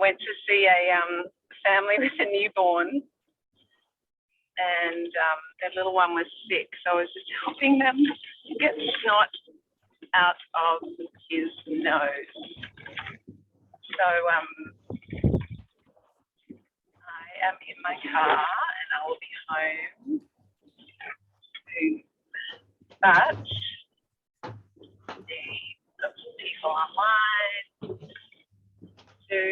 went to see a family with a newborn, and their little one was sick, so I was just helping them get snot out of his nose. So I am in my car and I will be home soon. But the people online do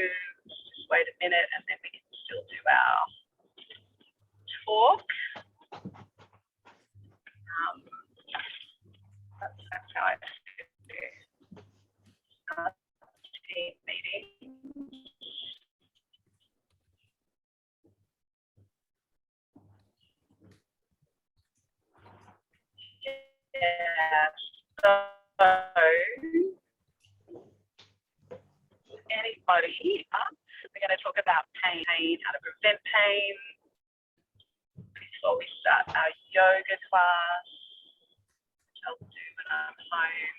just wait a minute and then we can still do our talk. That's how I do team meeting. Yeah, so anybody up? We're going to talk about pain, how to prevent pain before we start our yoga class, which I'll do when I'm home.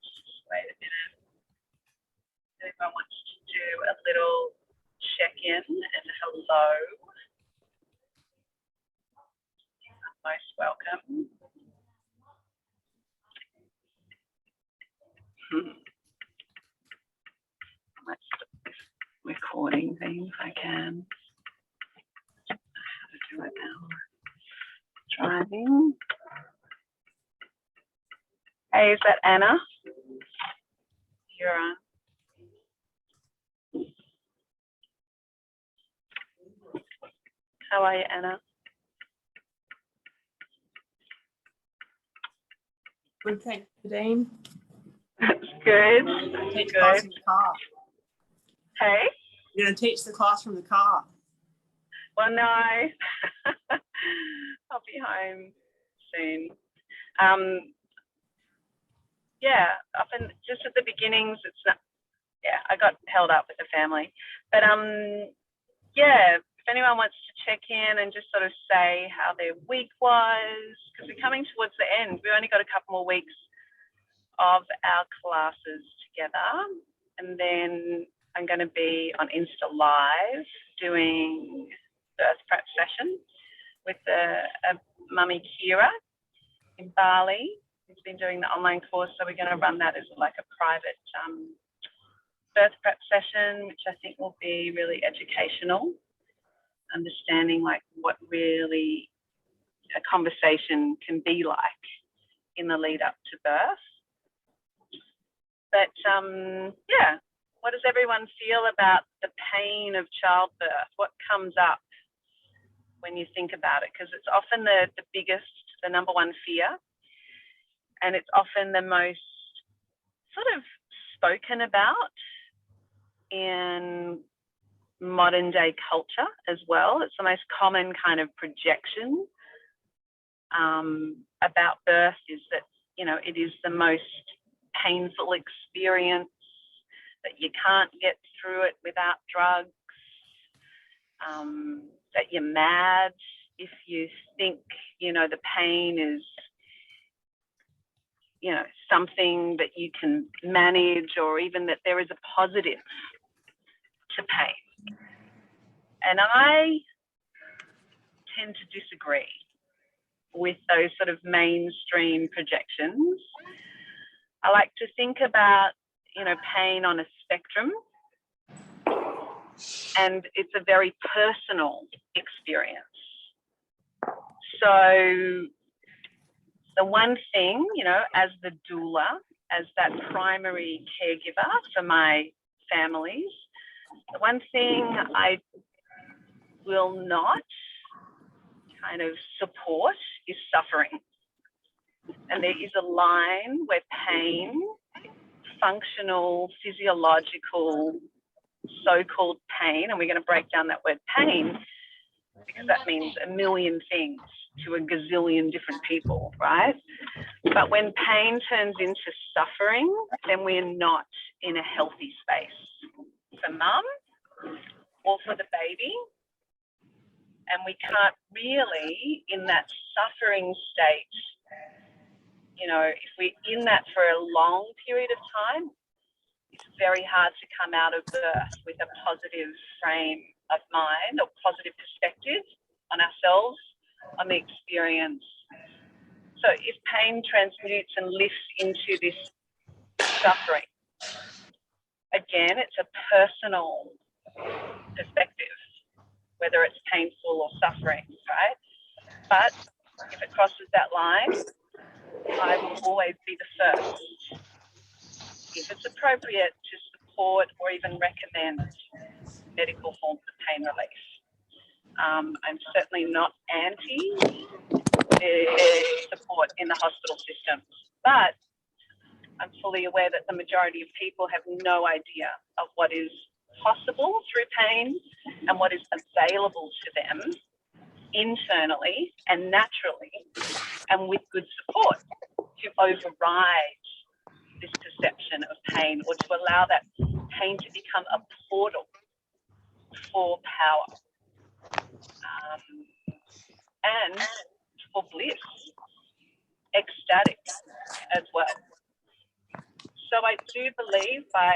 Just wait a minute. Anyone wants to do a little check-in and hello? You're most welcome. Let's stop this recording thing if I can. How to do it now. Driving. Hey, is that Anna? You're on. How are you, Anna? Good, thanks, Nadine. That's good. Teach class from the car. Hey? You're going to teach the class from the car. Well, no. I'll be home soon. Yeah, often just at the beginnings, it's not, yeah, I got held up with the family. But yeah, if anyone wants to check in and just sort of say how their week was, because we're coming towards the end. We've only got a couple more weeks of our classes together, and then I'm going to be on Insta Live doing birth prep session with a mummy Kira in Bali, who's been doing the online course. So we're going to run that as like a private birth prep session, which I think will be really educational, understanding like what really a conversation can be like in the lead up to birth. But yeah, what does everyone feel about the pain of childbirth? What comes up when you think about it? Because it's often the biggest, the number one fear, and it's often the most sort of spoken about in modern day culture as well. It's the most common kind of projection about birth, is that, you know, it is the most painful experience, that you can't get through it without drugs, that you're mad if you think, you know, the pain is, you know, something that you can manage, or even that there is a positive to pain. And I tend to disagree with those sort of mainstream projections. I like to think about, you know, pain on a spectrum, and it's a very personal experience. So the one thing, you know, as the doula, as that primary caregiver for my families, the one thing I will not kind of support is suffering. And there is a line where pain, functional, physiological, so-called pain, and we're going to break down that word pain, because that means a million things to a gazillion different people, right? But when pain turns into suffering, then we're not in a healthy space for mum or for the baby. And we can't really, in that suffering state, You know, if we're in that for a long period of time, it's very hard to come out of birth with a positive frame of mind or positive perspective on ourselves, on the experience. So if pain transmutes and lifts into this suffering, again, it's a personal perspective, whether it's painful or suffering, right? But if it crosses that line, I will always be the first, if it's appropriate, to support or even recommend medical forms of pain relief. I'm certainly not anti support in the hospital system, but I'm fully aware that the majority of people have no idea of what is possible through pain and what is available to them internally and naturally and with good support to override this perception of pain, or to allow that pain to become a portal for power and for bliss, ecstatic as well. So I do believe by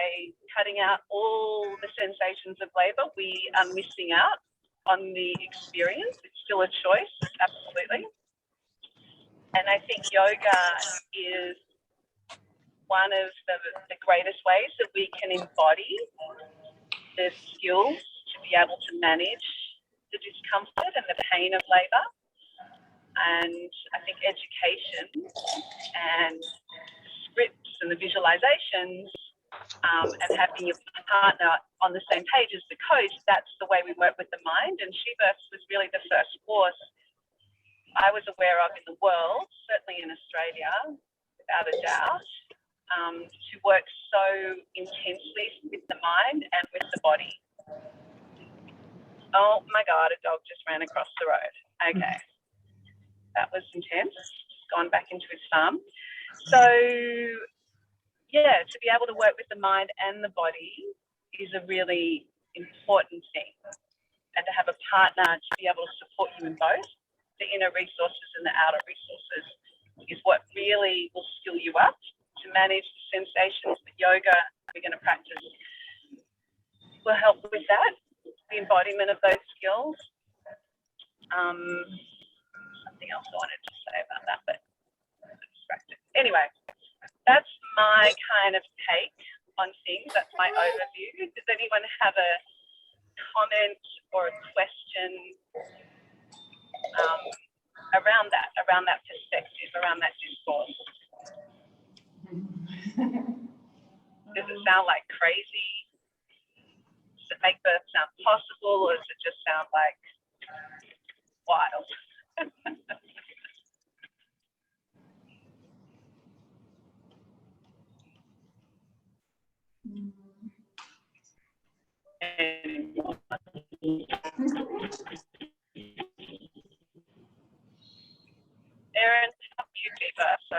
cutting out all the sensations of labour, we are missing out on the experience. It's still a choice, absolutely. And I think yoga is one of the greatest ways that we can embody the skills to be able to manage the discomfort and the pain of labour. And I think education and scripts and the visualizations and having your partner on the same page as the coach, that's the way we work with the mind. And Shivas was really the first course I was aware of in the world, certainly in Australia, without a doubt, to work so intensely with the mind and with the body. Oh my God, a dog just ran across the road. Okay. That was intense. Gone back into his farm. So, yeah, to be able to work with the mind and the body is a really important thing. And to have a partner to be able to support you in both, the inner resources and the outer resources, is what really will skill you up to manage the sensations that yoga we're going to practice will help with that, the embodiment of those skills. Something else I wanted to say about that, but I'm distracted. Anyway, that's my kind of take on things. That's my overview. Does anyone have a comment or a question around that perspective, around that discourse? Does it sound like crazy? Does it make birth sound possible, or does it just sound like wild? Erin, I'm YouTuber, so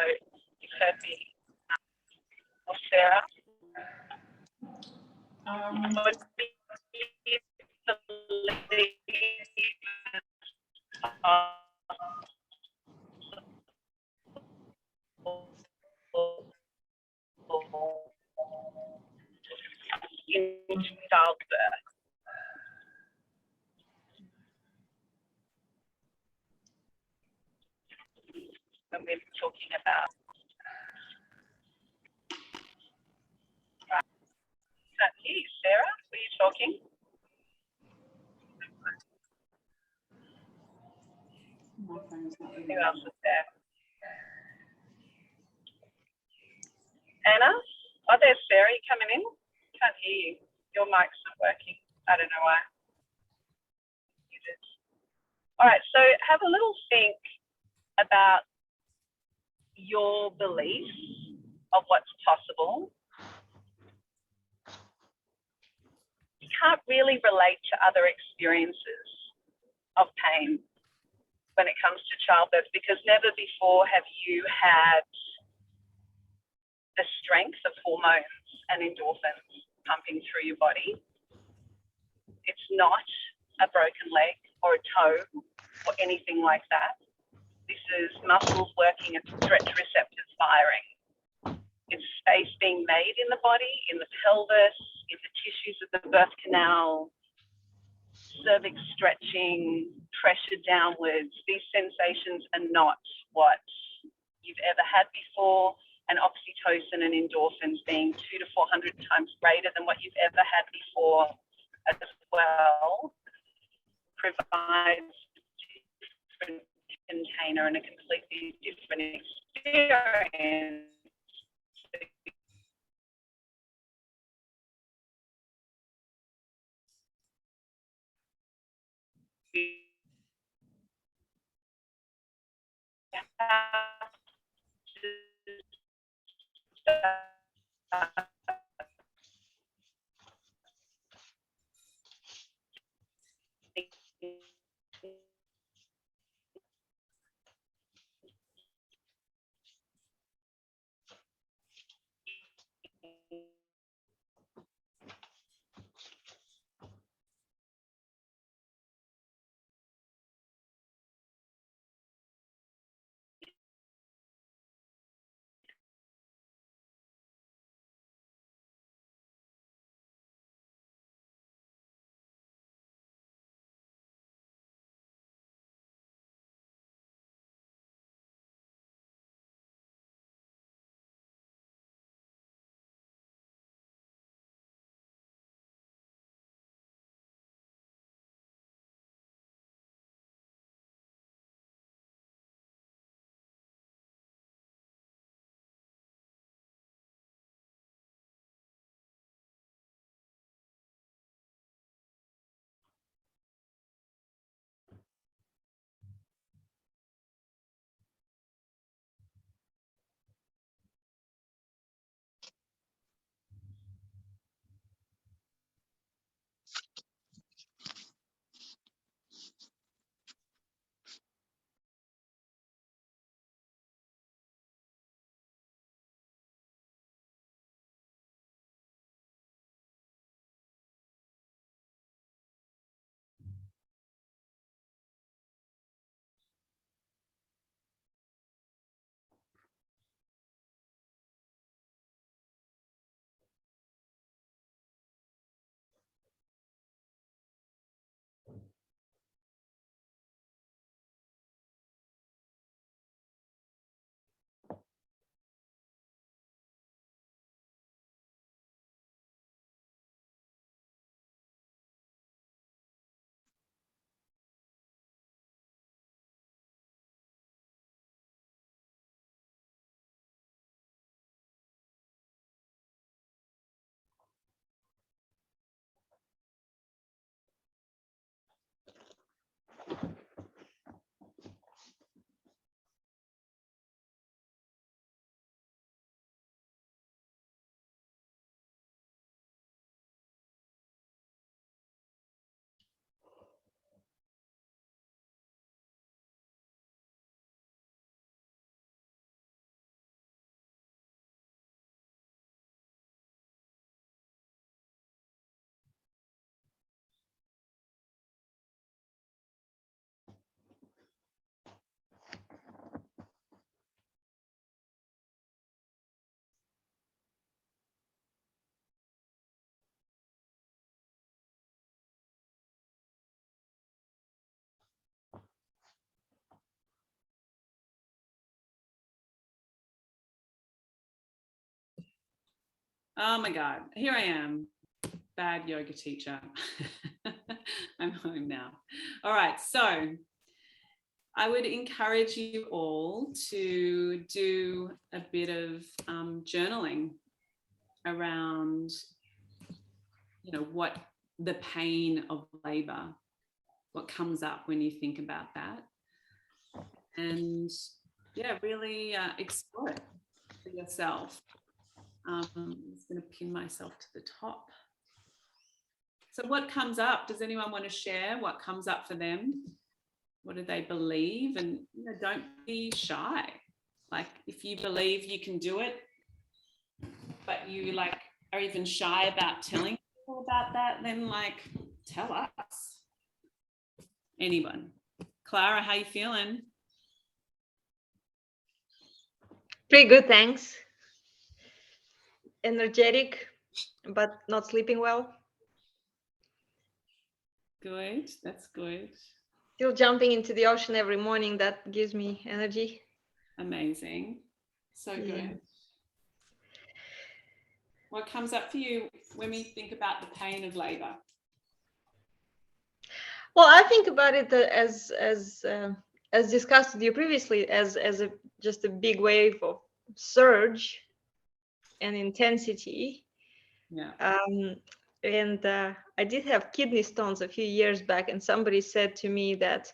you've heard me. Or Sarah? In childbirth. When we're talking about can't hear you, Sarah. Were you talking? Who else is there? Anna? Oh, there's Sarah. You coming in? Can't hear you. Your mic's not working. I don't know why. All right, so have a little think about your beliefs of what's possible. You can't really relate to other experiences of pain when it comes to childbirth, because never before have you had the strength of hormones and endorphins pumping through your body. It's not a broken leg or a toe or anything like that. This senses, muscles working and stretch receptors firing. It's space being made in the body, in the pelvis, in the tissues of the birth canal, cervix stretching, pressure downwards. These sensations are not what you've ever had before, and oxytocin and endorphins being 200 to 400 times greater than what you've ever had before as well, provides a different container and a completely different experience. Oh my God, here I am, bad yoga teacher. I'm home now. All right, so I would encourage you all to do a bit of journaling around, what the pain of labor, what comes up when you think about that. And yeah, really explore it for yourself. I'm just going to pin myself to the top. So what comes up? Does anyone want to share what comes up for them? What do they believe? And don't be shy. Like if you believe you can do it, but you are even shy about telling people about that, then tell us. Anyone? Clara, how you feeling? Pretty good, thanks. Energetic, but not sleeping well. Good. That's good. Still jumping into the ocean every morning. That gives me energy. Amazing. So good. Yeah. What comes up for you when we think about the pain of labor? Well, I think about it as discussed with you previously, as a just a big wave of surge and intensity. Yeah. And I did have kidney stones a few years back, and somebody said to me that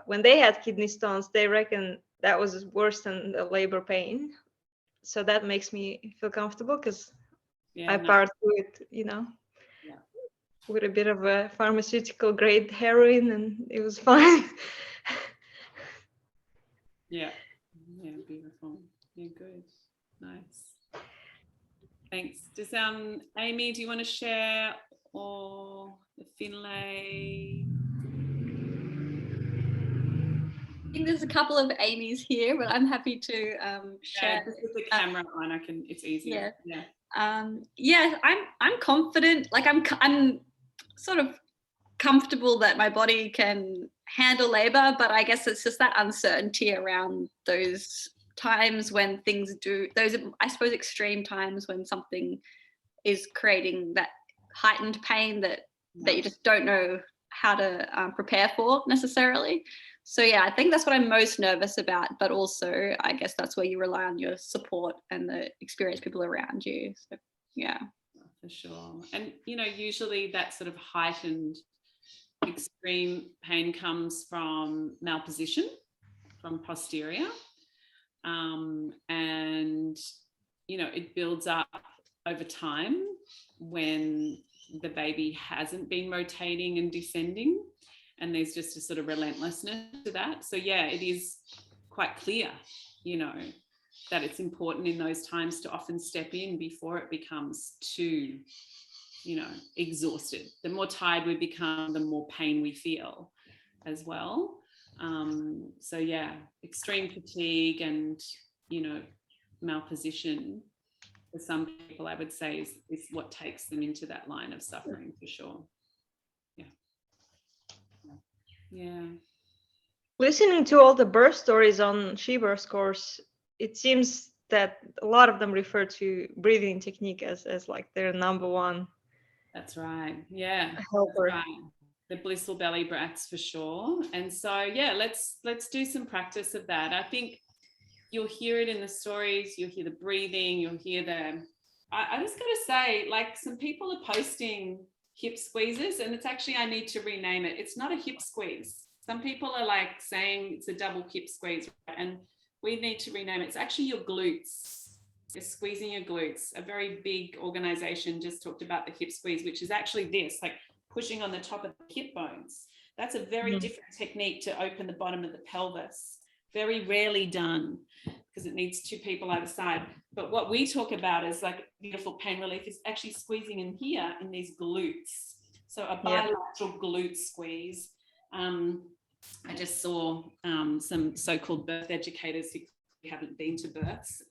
when they had kidney stones, they reckon that was worse than the labor pain. So that makes me feel comfortable because Yeah. I No. powered through it, Yeah. with a bit of a pharmaceutical grade heroin, and it was fine. Yeah. Yeah. Beautiful. Yeah. Good. Nice. Thanks. Does Amy, do you want to share, or Finlay? I think there's a couple of Amy's here, but I'm happy to share. Yeah, just with the camera on, it's easier. Yeah. Yeah. I'm confident. Like I'm sort of comfortable that my body can handle labor, but I guess it's just that uncertainty around those times when things do those, I suppose, extreme times when something is creating that heightened pain that you just don't know how to prepare for necessarily. So yeah, I think that's what I'm most nervous about, but also I guess that's where you rely on your support and the experienced people around you. So yeah. For sure. And usually that sort of heightened extreme pain comes from malposition, from posterior, and it builds up over time when the baby hasn't been rotating and descending, and there's just a sort of relentlessness to that. So yeah, it is quite clear that it's important in those times to often step in before it becomes too exhausted. The more tired we become, the more pain we feel as well. So yeah, extreme fatigue and malposition for some people, I would say, is what takes them into that line of suffering, for sure. Yeah. Listening to all the birth stories on SheBirth course, it seems that a lot of them refer to breathing technique as like their number one. That's right. Yeah. Helper. That's right. The blissful belly breaths, for sure. And so yeah, let's do some practice of that. I think you'll hear it in the stories, you'll hear the breathing, you'll hear I just gotta say, like, some people are posting hip squeezes, and it's actually, I need to rename it. It's not a hip squeeze. Some people are like saying it's a double hip squeeze, and we need to rename it. It's actually your glutes. You're squeezing your glutes. A very big organization just talked about the hip squeeze, which is actually this, like pushing on the top of the hip bones. That's a very different technique to open the bottom of the pelvis. Very rarely done because it needs two people either side. But what we talk about is like beautiful pain relief is actually squeezing in here in these glutes. So a bilateral glute squeeze. I just saw some so-called birth educators who haven't been to births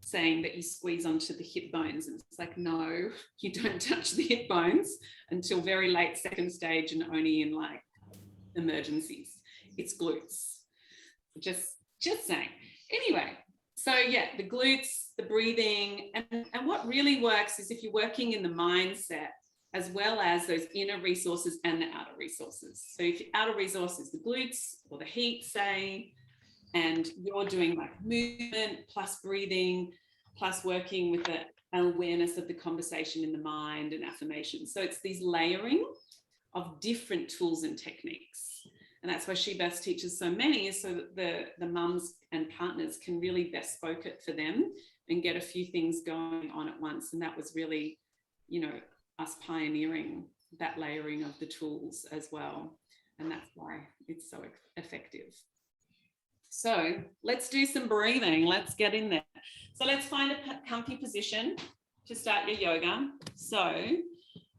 saying that you squeeze onto the hip bones, and it's like, no, you don't touch the hip bones until very late second stage and only in like emergencies. It's glutes. Just saying. Anyway, so yeah, the glutes, the breathing, and what really works is if you're working in the mindset as well as those inner resources and the outer resources. So if your outer resources, the glutes or the heat, say, and you're doing like movement plus breathing plus working with the awareness of the conversation in the mind and affirmations. So it's these layering of different tools and techniques. And that's why SheBirth teaches so many, is so that the mums and partners can really bespoke it for them and get a few things going on at once. And that was really, us pioneering that layering of the tools as well. And that's why it's so effective. So let's do some breathing. Let's get in there. So let's find a comfy position to start your yoga. So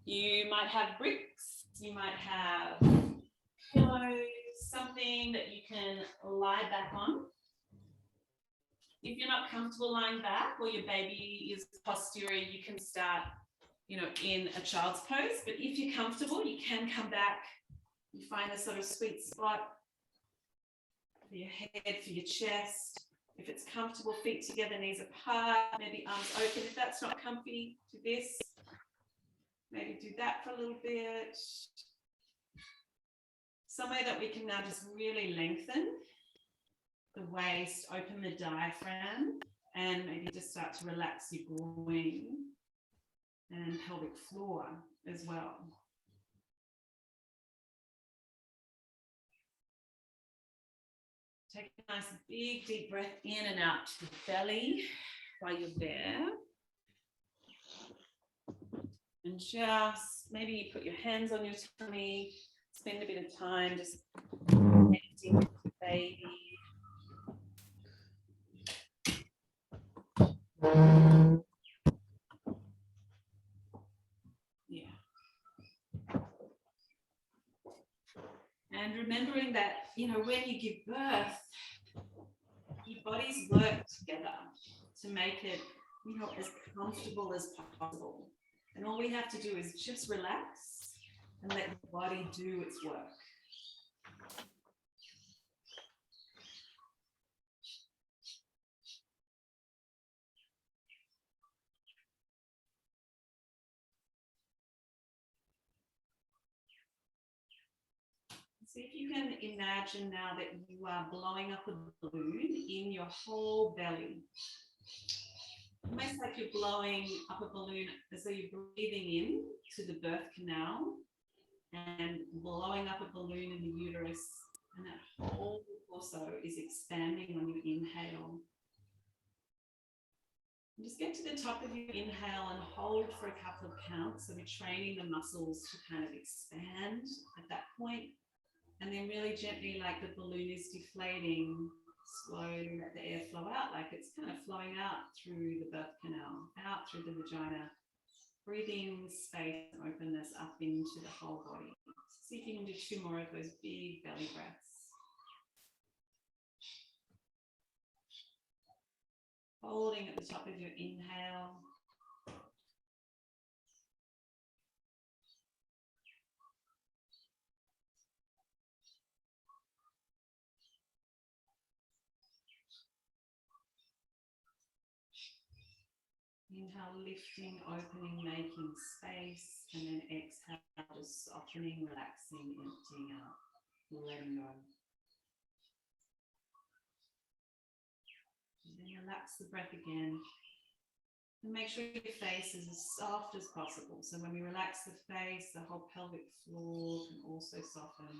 you might have bricks, you might have pillows, something that you can lie back on. If you're not comfortable lying back or your baby is posterior, you can start, in a child's pose. But if you're comfortable, you can come back. You find a sort of sweet spot for your head, for your chest. If it's comfortable, feet together, knees apart, maybe arms open. If that's not comfy, do this. Maybe do that for a little bit. Somewhere that we can now just really lengthen the waist, open the diaphragm, and maybe just start to relax your groin and pelvic floor as well. Take a nice big deep breath in and out to the belly while you're there. And just maybe put your hands on your tummy, spend a bit of time just connecting with the baby. Yeah. And remembering that, when you give birth, your bodies work together to make it, as comfortable as possible. And all we have to do is just relax and let the body do its work. See if you can imagine now that you are blowing up a balloon in your whole belly. Almost like you're blowing up a balloon as though you're breathing in to the birth canal and blowing up a balloon in the uterus, and that whole torso is expanding on your inhale. And just get to the top of your inhale and hold for a couple of counts. So we're training the muscles to kind of expand at that point. And then really gently, like the balloon is deflating, slowly let the air flow out, like it's kind of flowing out through the birth canal, out through the vagina, breathing space and openness up into the whole body. See if you can do 2 more of those big belly breaths. Holding at the top of your inhale. Inhale, lifting, opening, making space, and then exhale, just softening, relaxing, emptying out, letting go. And then relax the breath again. And make sure your face is as soft as possible. So when we relax the face, the whole pelvic floor can also soften.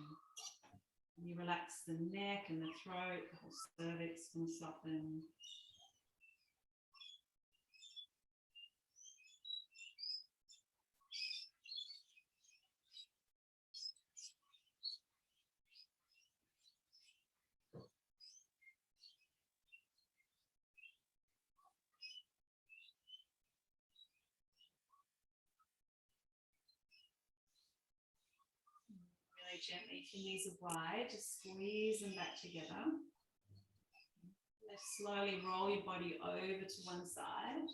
When you relax the neck and the throat, the whole cervix can soften. Gently, if your knees are wide, just squeeze them back together. Slowly roll your body over to one side.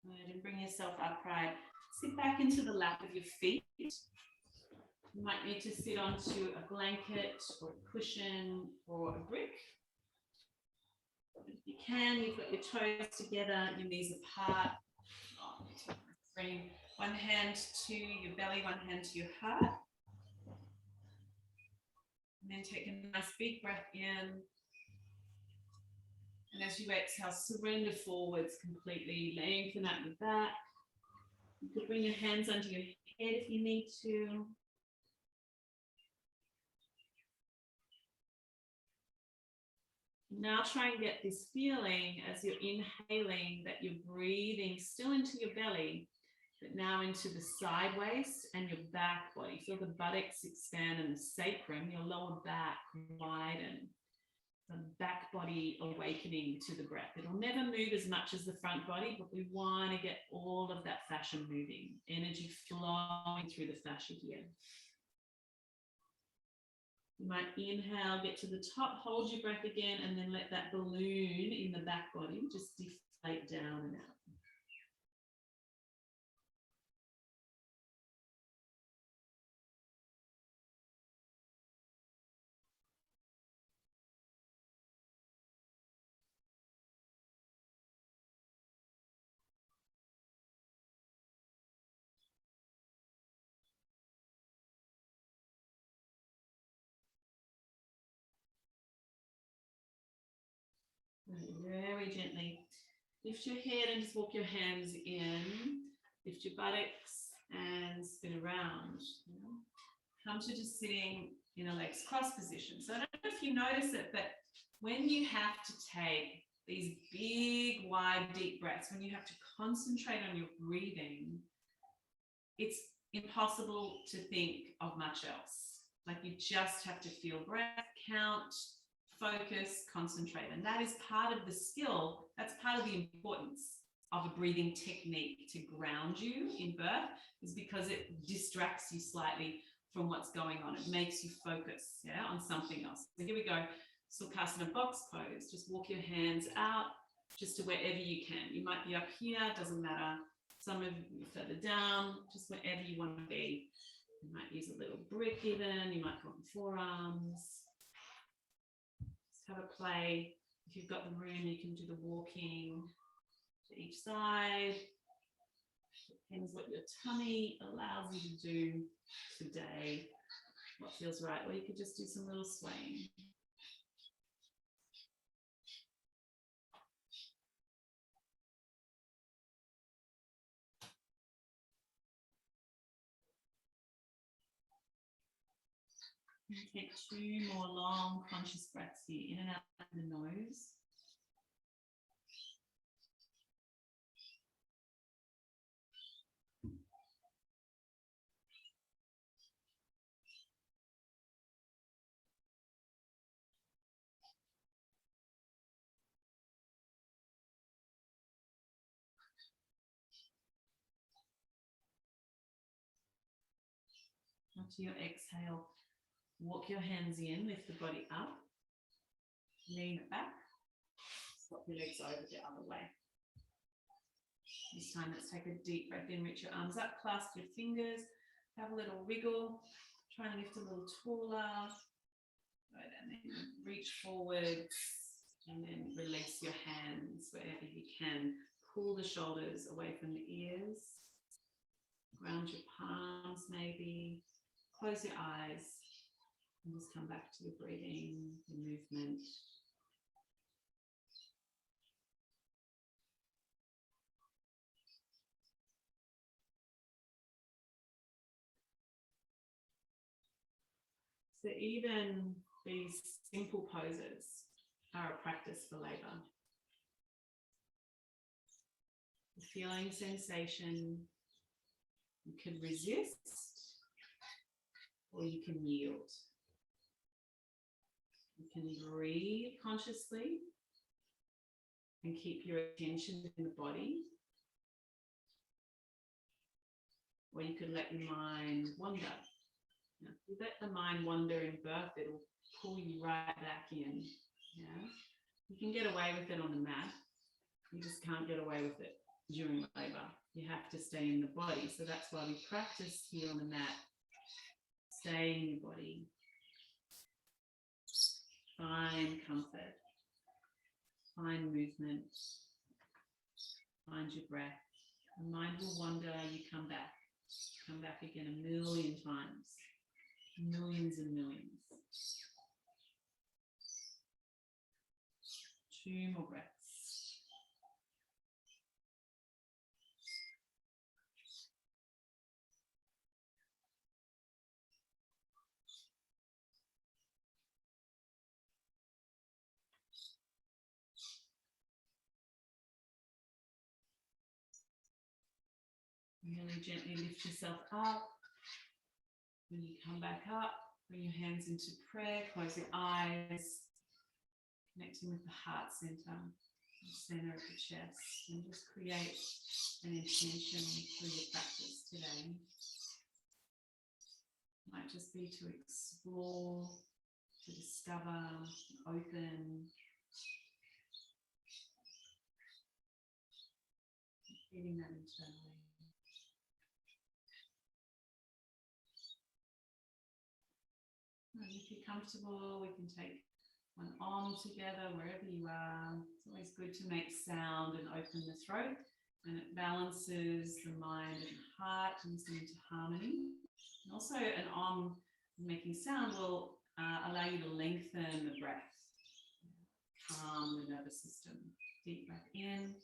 Good, and bring yourself upright. Sit back into the lap of your feet. You might need to sit onto a blanket or a cushion or a brick. If you can, you've got your toes together, your knees apart. One hand to your belly, one hand to your heart. And then take a nice big breath in. And as you exhale, surrender forwards completely. Lengthen out your back. You could bring your hands under your head if you need to. Now try and get this feeling as you're inhaling that you're breathing still into your belly, but now into the side waist and your back body. Feel the buttocks expand and the sacrum, your lower back widen. The back body awakening to the breath. It'll never move as much as the front body, but we want to get all of that fascia moving, energy flowing through the fascia here. You might inhale, get to the top, hold your breath again, and then let that balloon in the back body just deflate down and out. Very gently lift your head and just walk your hands in, lift your buttocks and spin around. Come to just sitting in a legs cross position. So I don't know if you notice it, but when you have to take these big, wide, deep breaths, when you have to concentrate on your breathing, it's impossible to think of much else. Like you just have to feel breath, count, focus, concentrate. And that is part of the skill. That's part of the importance of a breathing technique to ground you in birth, is because it distracts you slightly from what's going on. It makes you focus, yeah, on something else. So here we go. Sukhasana box pose. Just walk your hands out just to wherever you can. You might be up here, doesn't matter. Some of you further down, just wherever you want to be. You might use a little brick even. You might go on forearms. Have a play. If you've got the room, you can do the walking to each side. Depends what your tummy allows you to do today, what feels right. Or you could just do some little swaying. Take 2 more long conscious breaths here, in and out of the nose. Onto your exhale, walk your hands in, lift the body up, lean it back, swap your legs over the other way. This time, let's take a deep breath in, reach your arms up, clasp your fingers, have a little wiggle, try and lift a little taller. Right, and then reach forwards and then release your hands wherever you can. Pull the shoulders away from the ears. Ground your palms maybe. Close your eyes and just come back to your breathing, your movement. So even these simple poses are a practice for labor. The feeling sensation, you can resist or you can yield. You can breathe consciously and keep your attention in the body. Or you could let your mind wander. Now, if you let the mind wander in birth, it'll pull you right back in. Yeah? You can get away with it on the mat. You just can't get away with it during labor. You have to stay in the body. So that's why we practice here on the mat. Stay in your body. Find comfort. Find movement. Find your breath. The mind will wander, you come back. Come back again 1,000,000 times. Millions and millions. 2 more breaths. Really gently lift yourself up. When you come back up, bring your hands into prayer, close your eyes, connecting with the heart center, the center of the chest, and just create an intention for your practice today. It might just be to explore to discover, open, feeling that internally. And if you're comfortable, we can take one on together wherever you are. It's always good to make sound and open the throat, and it balances the mind and heart and brings them into harmony. And also an on making sound will allow you to lengthen the breath, calm the nervous system. Deep breath in.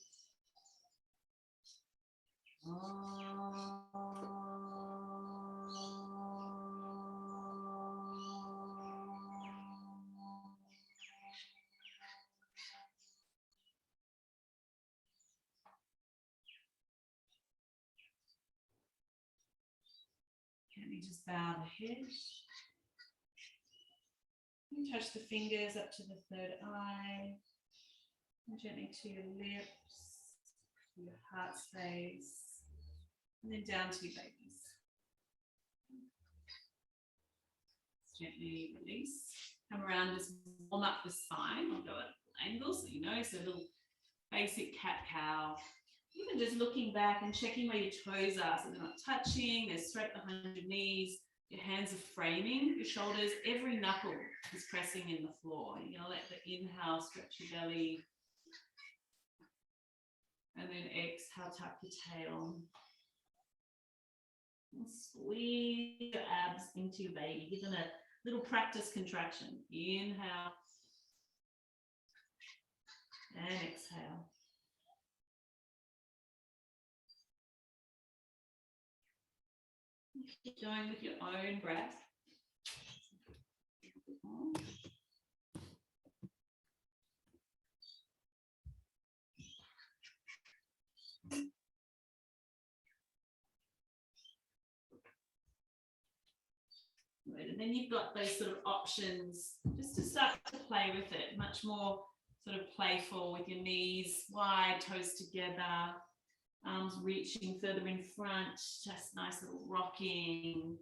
Gently just bow the head. And touch the fingers up to the third eye. And gently to your lips, to your heart space. And then down to your babies. Gently release. Come around, just warm up the spine. I'll go at an angle so you know. So a little basic cat-cow. Even just looking back and checking where your toes are so they're not touching, they're straight behind your knees, your hands are framing your shoulders, every knuckle is pressing in the floor. You're gonna let the inhale stretch your belly, and then exhale, tuck your tail. And squeeze your abs into your baby. Give them a little practice contraction. Inhale and exhale. Keep going with your own breath. Right, and then you've got those sort of options just to start to play with it, much more sort of playful with your knees wide, toes together. Arms reaching further in front, just nice little rocking,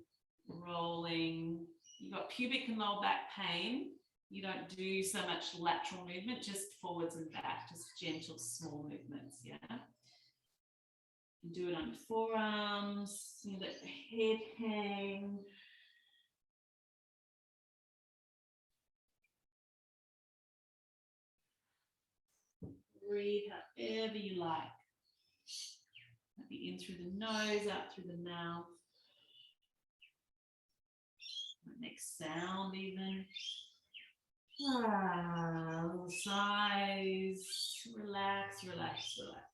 rolling. You've got pubic and lower back pain. You don't do so much lateral movement, just forwards and back, just gentle, small movements, yeah? You do it on your forearms, you let the head hang. Breathe however you like. Maybe in through the nose, out through the mouth. Next sound even. Little sighs. Relax, relax, relax.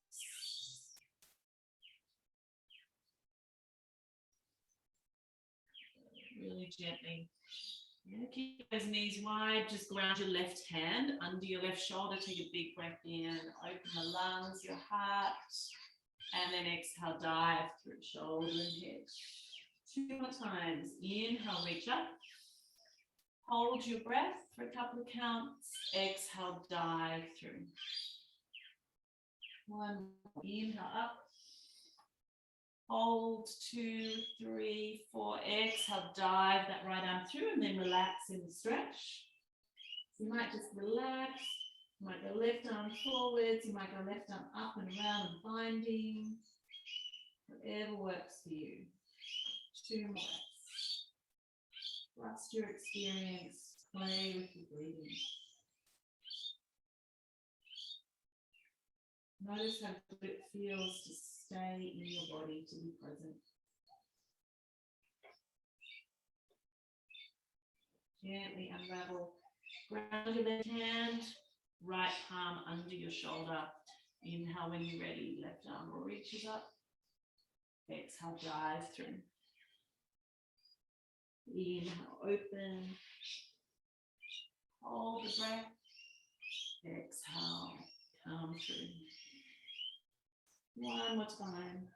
Really gently. Yeah, keep those knees wide. Just ground your left hand under your left shoulder. Take a big breath in. Open the lungs, your heart. And then exhale, dive through shoulder and head. 2 more times. Inhale, reach up. Hold your breath for a couple of counts. Exhale, dive through. 1, inhale up. Hold, 2, 3, 4. Exhale, dive that right arm through and then relax in the stretch. So you might just relax. You might go left arm forwards, you might go left arm up and around and binding. Whatever works for you. 2 more breaths. Trust your experience. Play with your breathing. Notice how good it feels to stay in your body, to be present. Gently unravel. Ground your left hand. Right palm under your shoulder. Inhale when you're ready. Left arm reaches up. Exhale, dive through. Inhale, open. Hold the breath. Exhale, come through. 1 more time.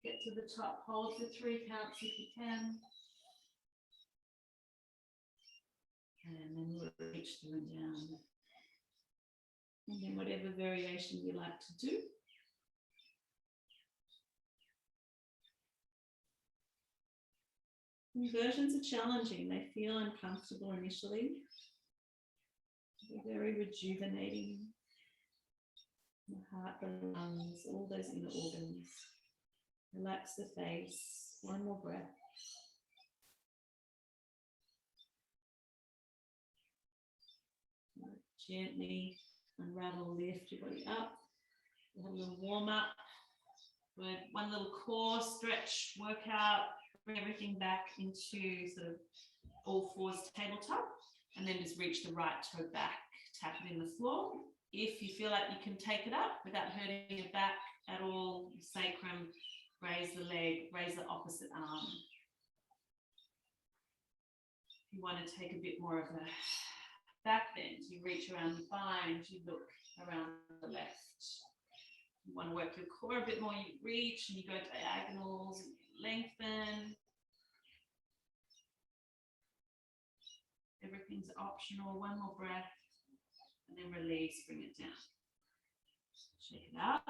Get to the top. Hold for 3 counts if you can. And then reach through and down. And then whatever variation you like to do. Inversions are challenging. They feel uncomfortable initially. They're very rejuvenating. The heart, the lungs, all those inner organs. Relax the face. One more breath. Gently unravel, lift your body up. We'll have a little warm up. One little core stretch, workout, bring everything back into sort of all fours tabletop, and then just reach the right toe back, tap it in the floor. If you feel like you can take it up without hurting your back at all, your sacrum, raise the leg, raise the opposite arm. If you want to take a bit more of a back bend, you reach around the bind, you look around the left. You want to work your core a bit more, you reach and you go diagonals, and you lengthen. Everything's optional. One more breath and then release, bring it down. Shake it out.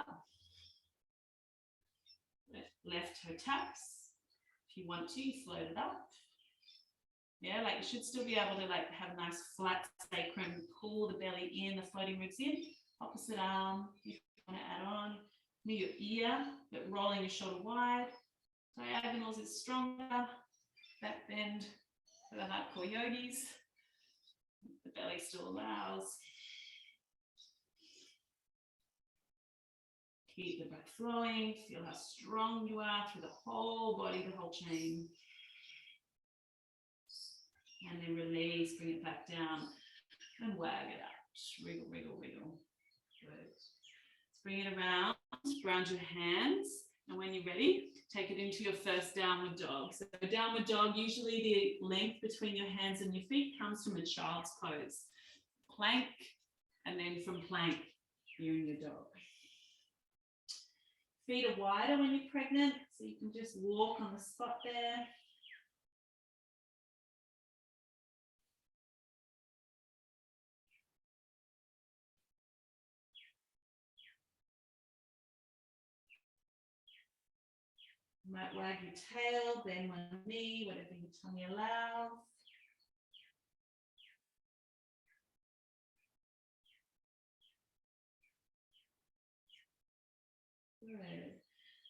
Left toe taps. If you want to, you float it up. Yeah, like you should still be able to like have a nice flat sacrum, pull the belly in, the floating ribs in. Opposite arm, if you want to add on. Near your ear, but rolling your shoulder wide. Diagonals is stronger. Back bend for the hardcore yogis. The belly still allows. Keep the breath flowing. Feel how strong you are through the whole body, the whole chain. And then release, bring it back down and wag it out. Wriggle, wriggle, wriggle. Good. Let's bring it around, ground your hands. And when you're ready, take it into your first downward dog. So downward dog, usually the length between your hands and your feet comes from a child's pose. Plank, and then from plank, you and your dog. Feet are wider when you're pregnant, so you can just walk on the spot there. You might wag your tail, bend one knee, whatever your tummy allows. Good.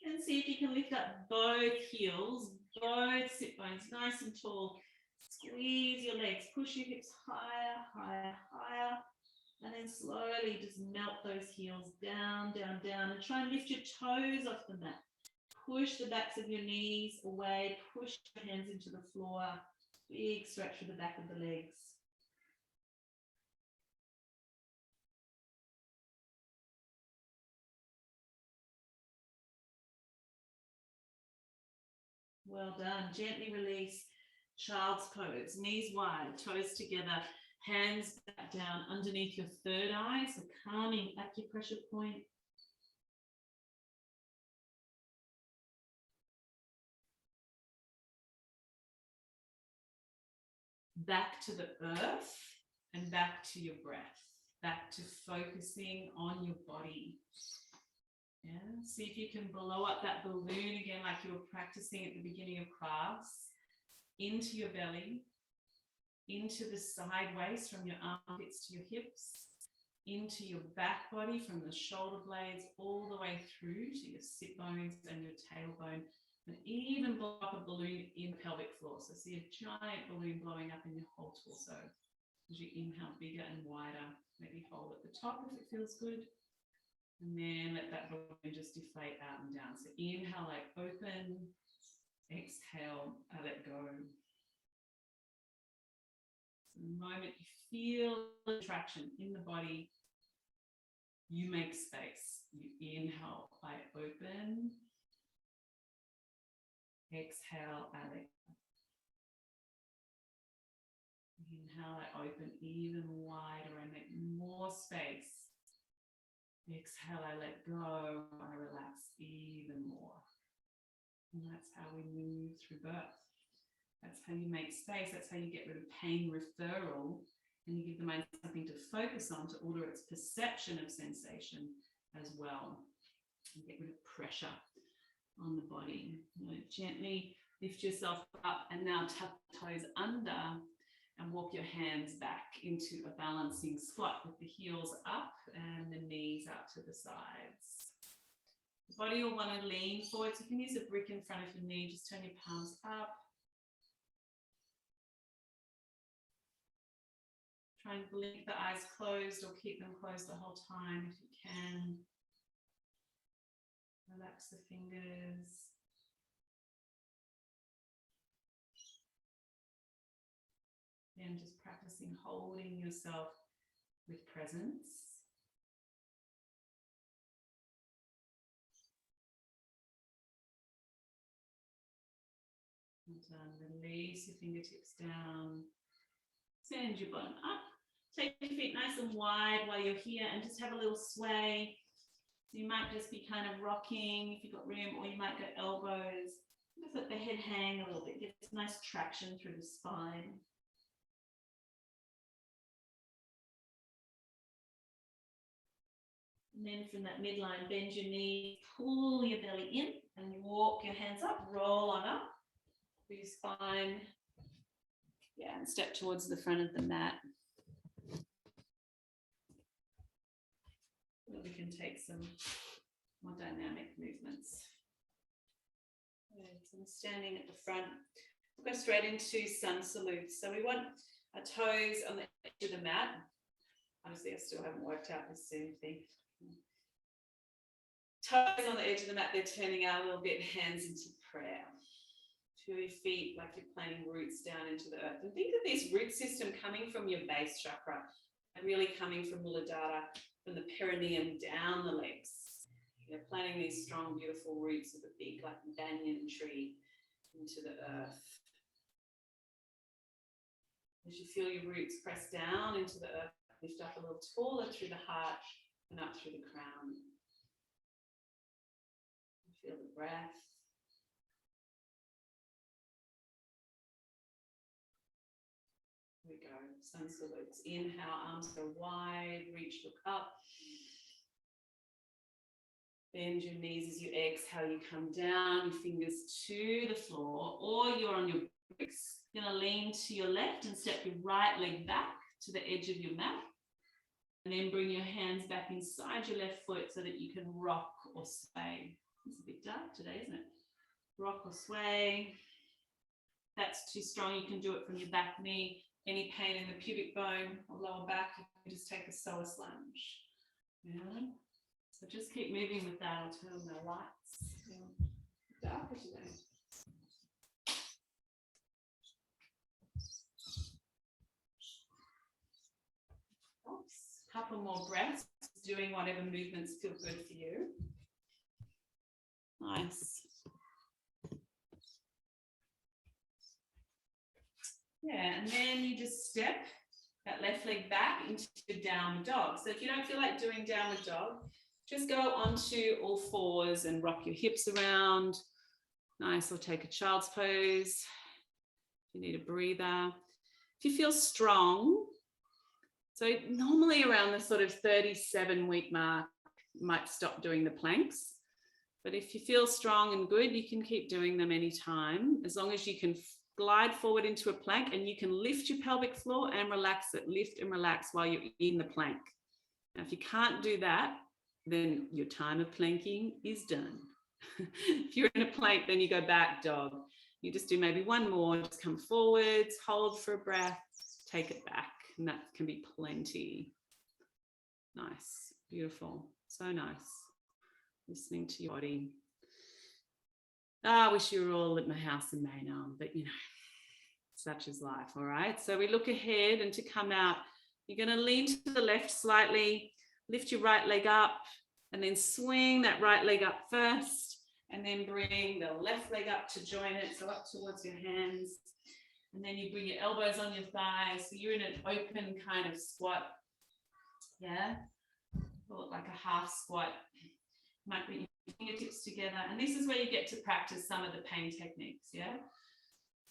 And see if you can lift up both heels, both sit bones nice and tall. Squeeze your legs, push your hips higher, higher, higher. And then slowly just melt those heels down, down, down. And try and lift your toes off the mat. Push the backs of your knees away, push your hands into the floor. Big stretch with the back of the legs. Well done. Gently release child's pose. Knees wide, toes together, hands back down underneath your third eye. So calming acupressure point. Back to the earth and back to your breath, back to focusing on your body. Yeah. See if you can blow up that balloon again like you were practicing at the beginning of class, into your belly, into the sideways from your armpits to your hips, into your back body from the shoulder blades all the way through to your sit bones and your tailbone. And even blow up a balloon in pelvic floor. So see a giant balloon blowing up in your whole torso. As you inhale bigger and wider, maybe hold at the top if it feels good. And then let that balloon just deflate out and down. So inhale, like open, exhale, let go. So the moment you feel the traction in the body, you make space. You inhale, I open. Exhale, I let go. Inhale, I open even wider, I make more space. Exhale, I let go, I relax even more. And that's how we move through birth. That's how you make space, that's how you get rid of pain referral, and you give the mind something to focus on to order its perception of sensation as well. And get rid of pressure on the body. You know, gently Lift yourself up and now tuck the toes under and walk your hands back into a balancing squat with the heels up and the knees out to the sides. The body will want to lean forward. So you can use a brick in front of your knee. Just turn your palms up. Try and blink the eyes closed or keep them closed the whole time if you can. Relax the fingers. And just practicing holding yourself with presence. Well done. Release your fingertips down. Send your bottom up. Take your feet nice and wide while you're here and just have a little sway. So you might just be kind of rocking if you've got room, or you might go elbows. Just let the head hang a little bit. Get some nice traction through the spine. And then from that midline, bend your knee, pull your belly in and walk your hands up, roll on up through your spine. Yeah, and step towards the front of the mat. We can take some more dynamic movements. Okay, so I'm standing at the front. We'll go straight into sun salutes. So we want our toes on the edge of the mat. Honestly, I still haven't worked out this Zoom thing. Toes on the edge of the mat, they're turning out a little bit, hands into prayer. Feel your feet like you're planting roots down into the earth. And think of this root system coming from your base chakra and really coming from Muladhara, from the perineum down the legs. You're planting these strong, beautiful roots of a big, like banyan tree into the earth. As you feel your roots press down into the earth, lift up a little taller through the heart and up through the crown. Feel the breath. Here we go. Sun salutes. Inhale, arms go wide, reach, look up. Bend your knees as you exhale. You come down, your fingers to the floor, or you're on your bricks. You're going to lean to your left and step your right leg back to the edge of your mat. And then bring your hands back inside your left foot so that you can rock or sway. It's a bit dark today, isn't it? Rock or sway. If that's too strong, you can do it from your back knee. Any pain in the pubic bone or lower back, you can just take a psoas lunge. Yeah. So just keep moving with that. I'll turn on the lights. Yeah. Darker today. Oops. Couple more breaths, doing whatever movements feel good for you. Nice. Yeah, and then you just step that left leg back into downward dog. So if you don't feel like doing downward dog, just go onto all fours and rock your hips around. Nice, or take a child's pose. If you need a breather. If you feel strong, so normally around the sort of 37-week mark, you might stop doing the planks. But if you feel strong and good, you can keep doing them anytime, as long as you can glide forward into a plank and you can lift your pelvic floor and relax it, lift and relax while you're in the plank. Now, if you can't do that, then your time of planking is done. If you're in a plank, then you go back dog. You just do maybe one more, just come forwards, hold for a breath, take it back, and that can be plenty. Nice, beautiful, so nice. Listening to your body. I wish you were all at my house in Maynard, but you know, such is life, all right? So we look ahead, and to come out, you're going to lean to the left slightly, lift your right leg up, and then swing that right leg up first, and then bring the left leg up to join it, so up towards your hands. And then you bring your elbows on your thighs, so you're in an open kind of squat, yeah? Call it like a half squat. Might bring your fingertips together, and this is where you get to practice some of the pain techniques, yeah?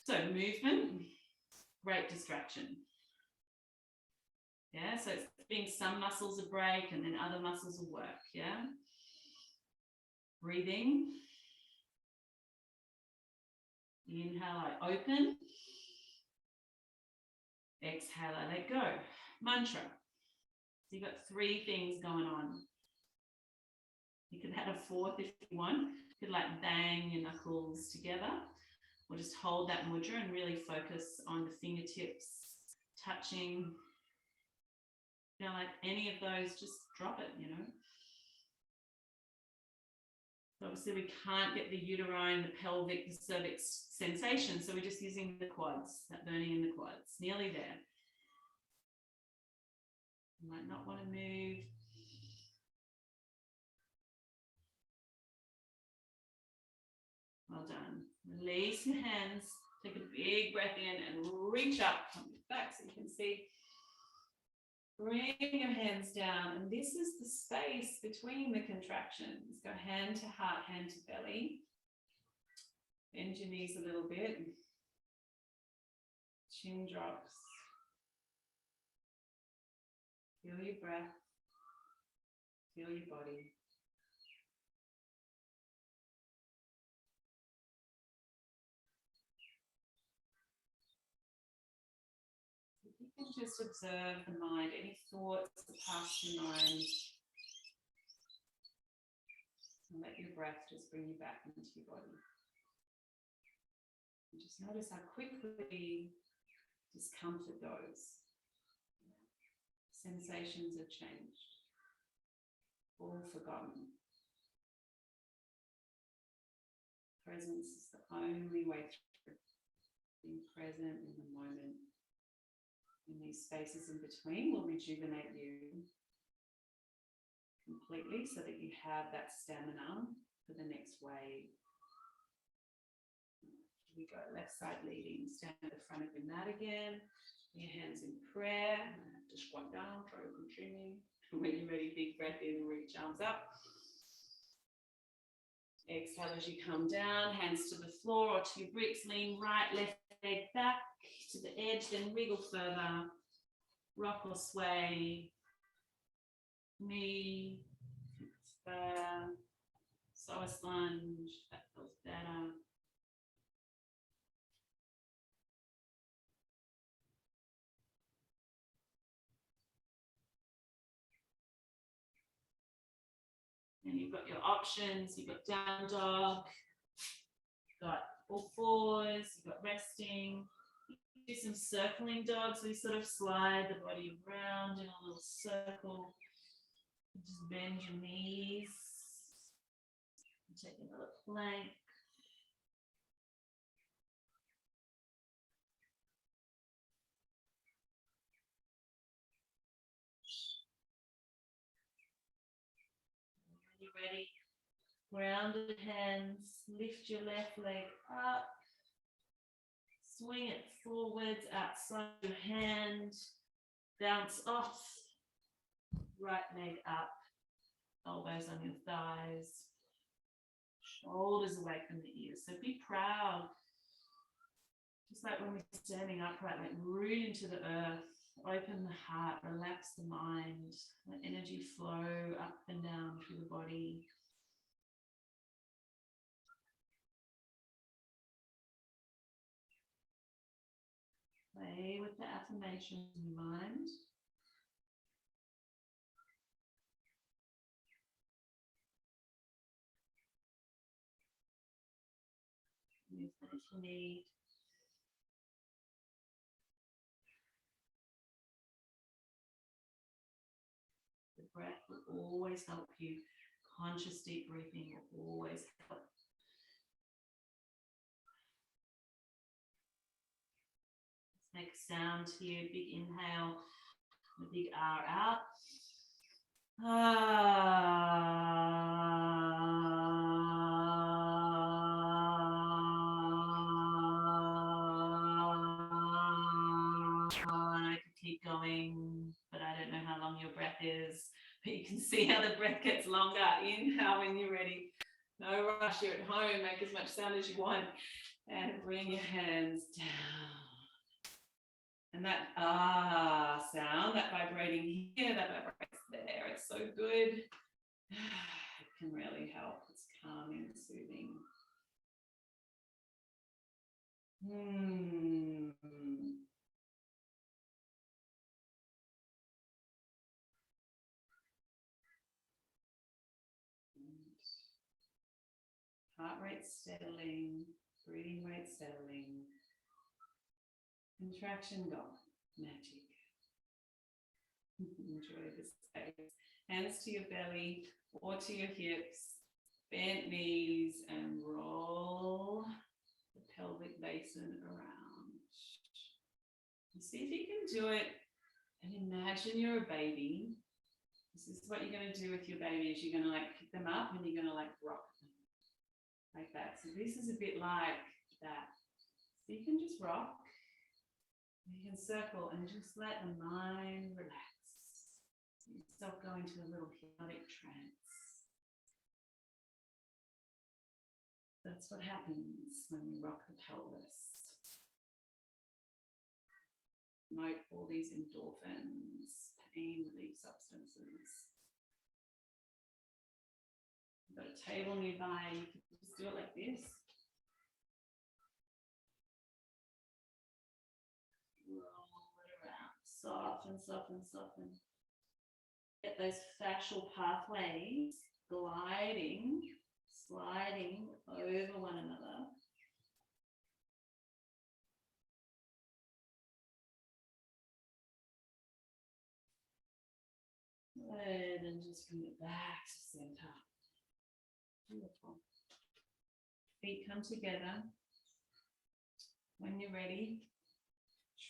So movement, great distraction. Yeah, so it's giving some muscles a break and then other muscles will work, yeah? Breathing. Inhale, I open. Exhale, I let go. Mantra. So you've got 3 things going on. You could add a 4th if you want. You could like bang your knuckles together, or just hold that mudra and really focus on the fingertips touching. You know, like any of those, just drop it, you know. Obviously, we can't get the uterine, the pelvic, the cervix sensation, so we're just using the quads, that burning in the quads. Nearly there. You might not want to move. Well done. Release your hands. Take a big breath in and reach up. Come back so you can see. Bring your hands down, and this is the space between the contractions. Go hand to heart, hand to belly. Bend your knees a little bit. Chin drops. Feel your breath. Feel your body. You can just observe the mind, any thoughts that pass your mind. And let your breath just bring you back into your body. And just notice how quickly discomfort goes. Sensations have changed. All forgotten. Presence is the only way through. Being present in the moment. And these spaces in between will rejuvenate you completely so that you have that stamina for the next wave. Here we go, left side leading. Stand at the front of your mat again. Your hands in prayer. Just squat down, try to continue. When you're ready, big breath in, reach arms up. Exhale as you come down, hands to the floor or to your bricks. Lean right, left leg back to the edge, then wriggle further. Rock or sway. Knee, psoas lunge, that feels better. And you've got your options, you've got down dog, you've got all fours, you've got resting. Do some circling dogs. We sort of slide the body around in a little circle. Just bend your knees. Take another plank. When you're ready, grounded hands, lift your left leg up. Swing it forwards outside your hand, bounce off, right leg up, elbows on your thighs, shoulders away from the ears. So be proud, just like when we're standing upright, like root into the earth, open the heart, relax the mind, let energy flow up and down through the body. Play with the affirmations in your mind. Use that if you need. The breath will always help you. Conscious deep breathing will always help. Make a sound here, big inhale, a big R out. And I could keep going, but I don't know how long your breath is. But you can see how the breath gets longer. Inhale when you're ready. No rush, you're at home, make as much sound as you want. And bring your hands down. And that sound, that vibrating here, that vibrates there, it's so good. It can really help. It's calming, soothing. Heart rate settling, breathing rate settling, contraction gone, magic. Enjoy this space. Hands to your belly or to your hips, bent knees, and roll the pelvic basin around. And see if you can do it and imagine you're a baby. This is what you're going to do with your baby, is you're going to like pick them up and you're going to like rock them like that. So this is a bit like that. So you can just rock, you can circle and just let the mind relax. Yourself go into a little hypnotic trance. That's what happens when we rock the pelvis. Promote all these endorphins, pain relief substances. You've got a table nearby, you can just do it like this. Roll it around, soften, soften, soften. Get those fascial pathways gliding, sliding over one another. Good, and just bring it back to center. Beautiful. Feet come together. When you're ready,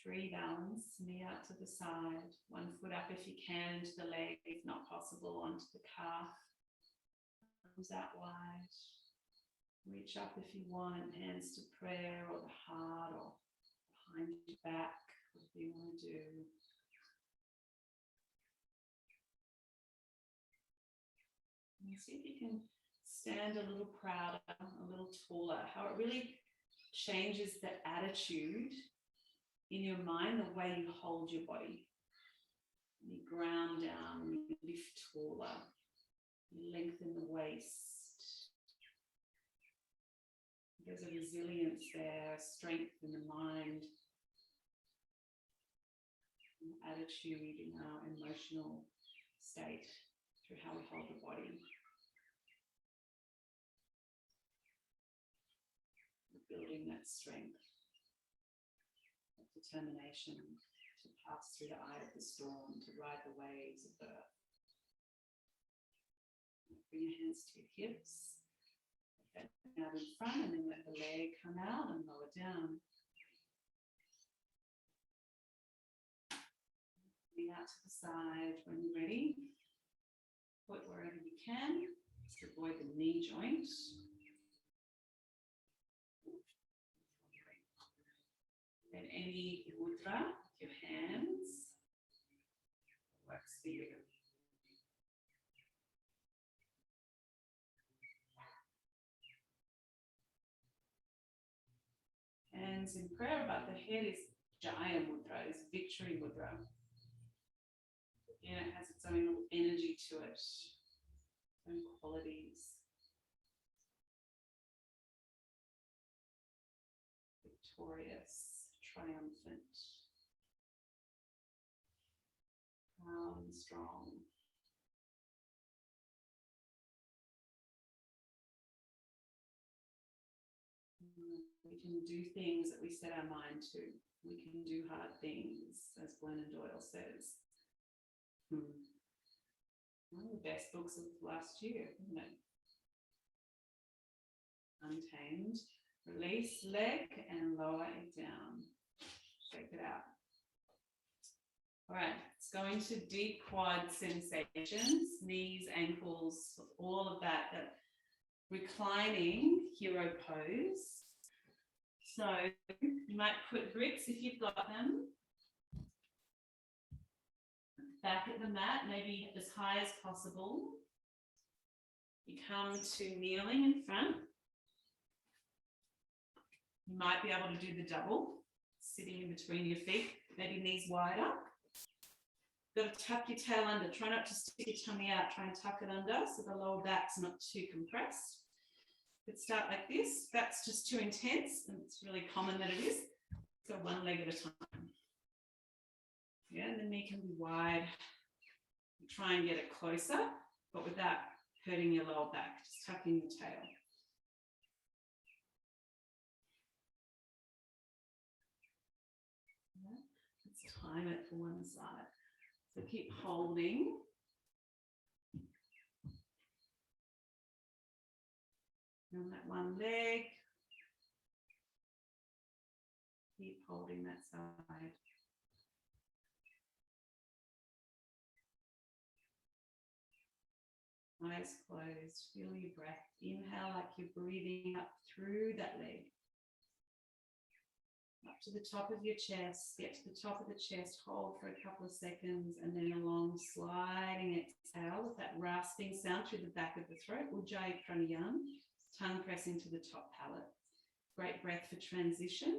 tree balance, knee out to the side, one foot up if you can to the leg, if not possible, onto the calf. Arms out wide. Reach up if you want, hands to prayer or the heart or behind your back, whatever you want to do. And see if you can stand a little prouder, a little taller, how it really changes the attitude in your mind, the way you hold your body. You ground down, you lift taller, you lengthen the waist. There's a resilience there, a strength in the mind, an attitude in our emotional state through how we hold the body. Building that strength, that determination to pass through the eye of the storm, to ride the waves of birth. Bring your hands to your hips, let that out in front, and then let the leg come out and lower down. Bring out to the side when you're ready. Foot wherever you can, just avoid the knee joint. And any mudra with your hands works for you. Hands in prayer, but the head is Jaya mudra, is victory mudra. Again, it has its own little energy to it, its own qualities. Victorious, triumphant, proud and strong. We can do things that we set our mind to. We can do hard things, as Glennon Doyle says. One of the best books of last year, isn't it? Untamed. Release leg and lower it down. Shake it out. All right, it's going to deep quad sensations, knees, ankles, all of that, that reclining hero pose. So you might put grips if you've got them. Back at the mat, maybe as high as possible. You come to kneeling in front. You might be able to do the double, sitting in between your feet, maybe knees wider. Got to tuck your tail under. Try not to stick your tummy out. Try and tuck it under so the lower back's not too compressed. Could start like this. That's just too intense, and it's really common that it is. So one leg at a time. Yeah, and the knee can be wide. Try and get it closer, but without hurting your lower back. Just tucking the tail. Yeah. Let's time it for one side. So keep holding. On that one leg. Keep holding that side. Eyes closed. Feel your breath. Inhale like you're breathing up through that leg. Up to the top of your chest. Get to the top of the chest. Hold for a couple of seconds, and then a long sliding exhale with that rasping sound through the back of the throat. Ujjayi pranayama. Tongue pressing to the top palate. Great breath for transition,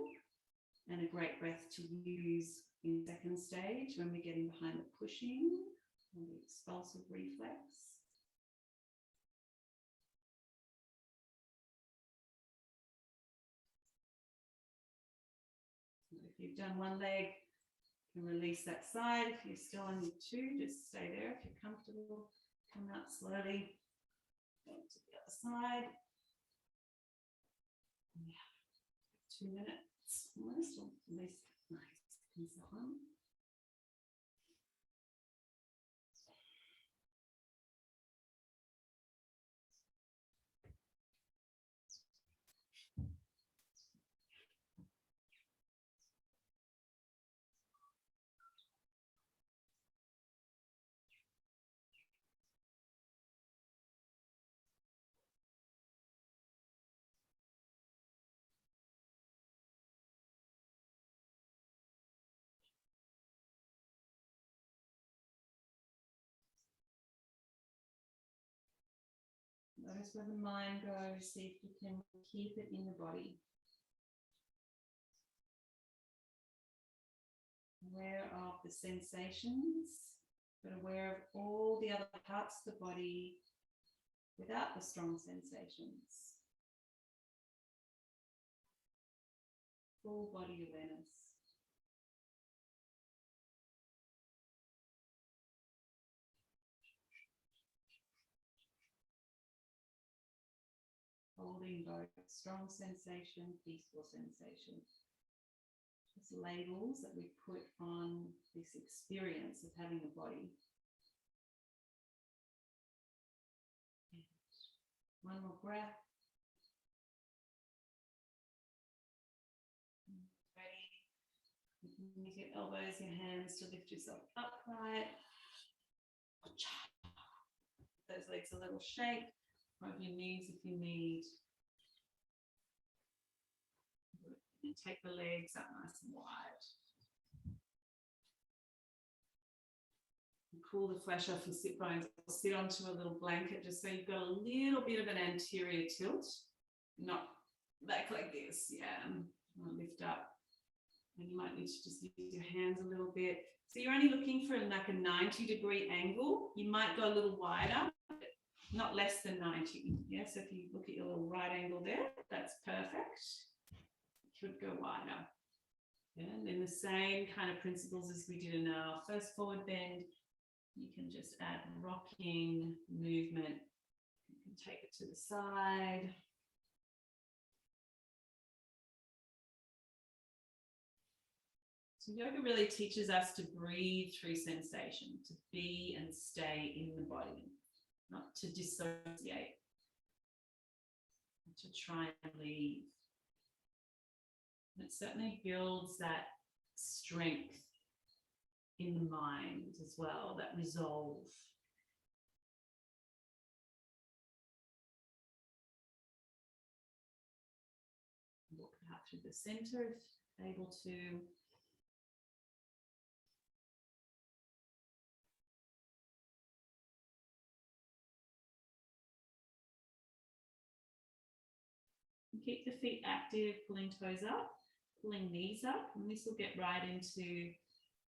and a great breath to use in second stage when we're getting behind the pushing and the expulsive reflex. If you've done one leg, you can release that side. If you're still on your two, just stay there. If you're comfortable, come out slowly. Go to the other side. Yeah, 2 minutes almost, or at least 9 seconds that one. Notice where the mind goes, see if you can keep it in the body. Aware of the sensations, but aware of all the other parts of the body without the strong sensations. Full body awareness. Holding both strong sensation, peaceful sensation. Just labels that we put on this experience of having a body. And one more breath. Ready. You can use your elbows, your hands to lift yourself upright. Those legs a little shake. Rub your knees if you need. And take the legs up nice and wide. And pull the flesh off your sit bones. Sit onto a little blanket just so you've got a little bit of an anterior tilt. Not back like this. Yeah. Lift up. And you might need to just use your hands a little bit. So you're only looking for like a 90-degree angle. You might go a little wider. Not less than 90. Yes, if you look at your little right angle there, that's perfect. It could go wider. Yeah, and then the same kind of principles as we did in our first forward bend, you can just add rocking movement. You can take it to the side. So yoga really teaches us to breathe through sensation, to be and stay in the body. Not to dissociate, to try and leave. And it certainly builds that strength in the mind as well, that resolve. Walk out through the center if able to. Keep the feet active, pulling toes up, pulling knees up, and this will get right into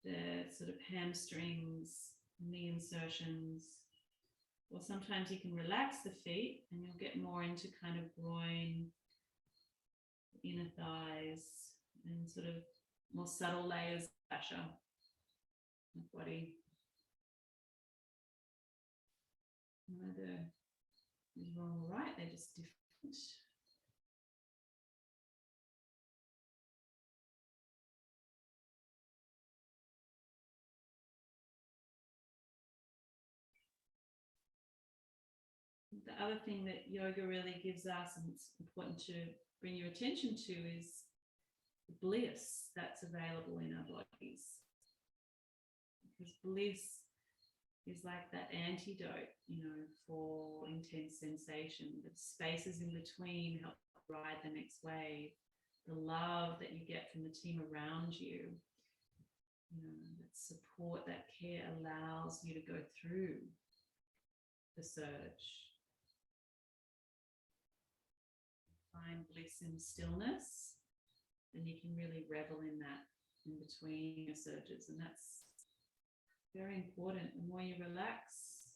the sort of hamstrings, knee insertions, Or sometimes you can relax the feet and you'll get more into kind of groin, inner thighs, and sort of more subtle layers of fascia in the body. Neither is wrong or right, they're just different. The other thing that yoga really gives us, and it's important to bring your attention to, is the bliss that's available in our bodies. Because bliss is like that antidote, you know, for intense sensation. The spaces in between help ride the next wave. The love that you get from the team around you, you know, that support, that care allows you to go through the surge. Find bliss in stillness, and you can really revel in that in between your surges, and that's very important. The more you relax,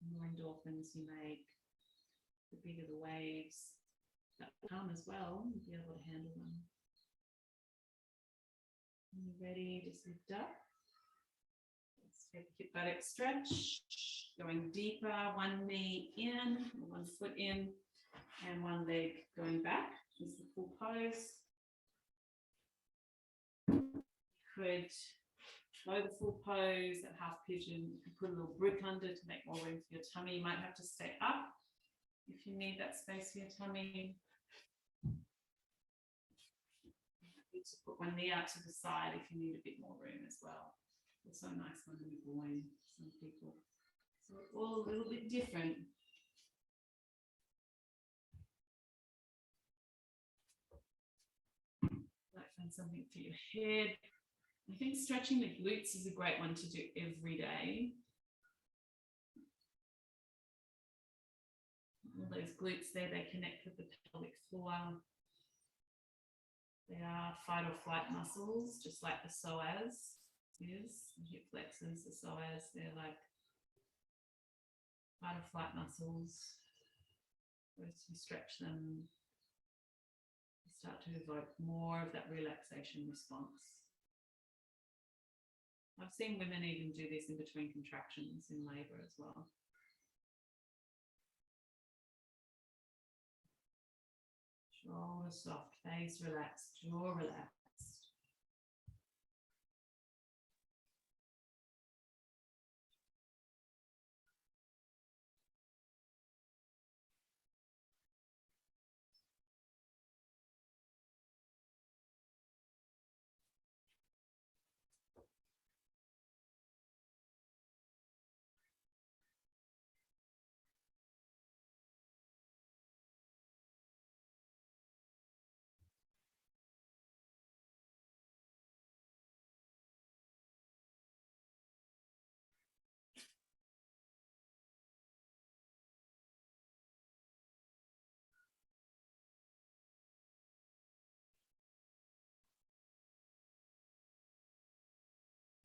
the more endorphins you make, the bigger the waves that come as well, you'll be able to handle them. When you're ready, just lift up. Let's take a hip buttock stretch, going deeper, one knee in, one foot in, and one leg going back. This is the full pose. Could go the full pose at half pigeon. You can put a little brick under to make more room for your tummy. You might have to stay up if you need that space for your tummy. You to put one knee out to the side if you need a bit more room as well. Also a nice one in the groin, some people. So it's all a little bit different. Might find something for your head. I think stretching the glutes is a great one to do every day. All those glutes there, they connect with the pelvic floor. They are fight or flight muscles, just like the psoas is. The hip flexors, the psoas, they're like fight or flight muscles. As you stretch them, you start to evoke more of that relaxation response. I've seen women even do this in between contractions in labor as well. Shoulder soft, face relaxed, jaw relaxed.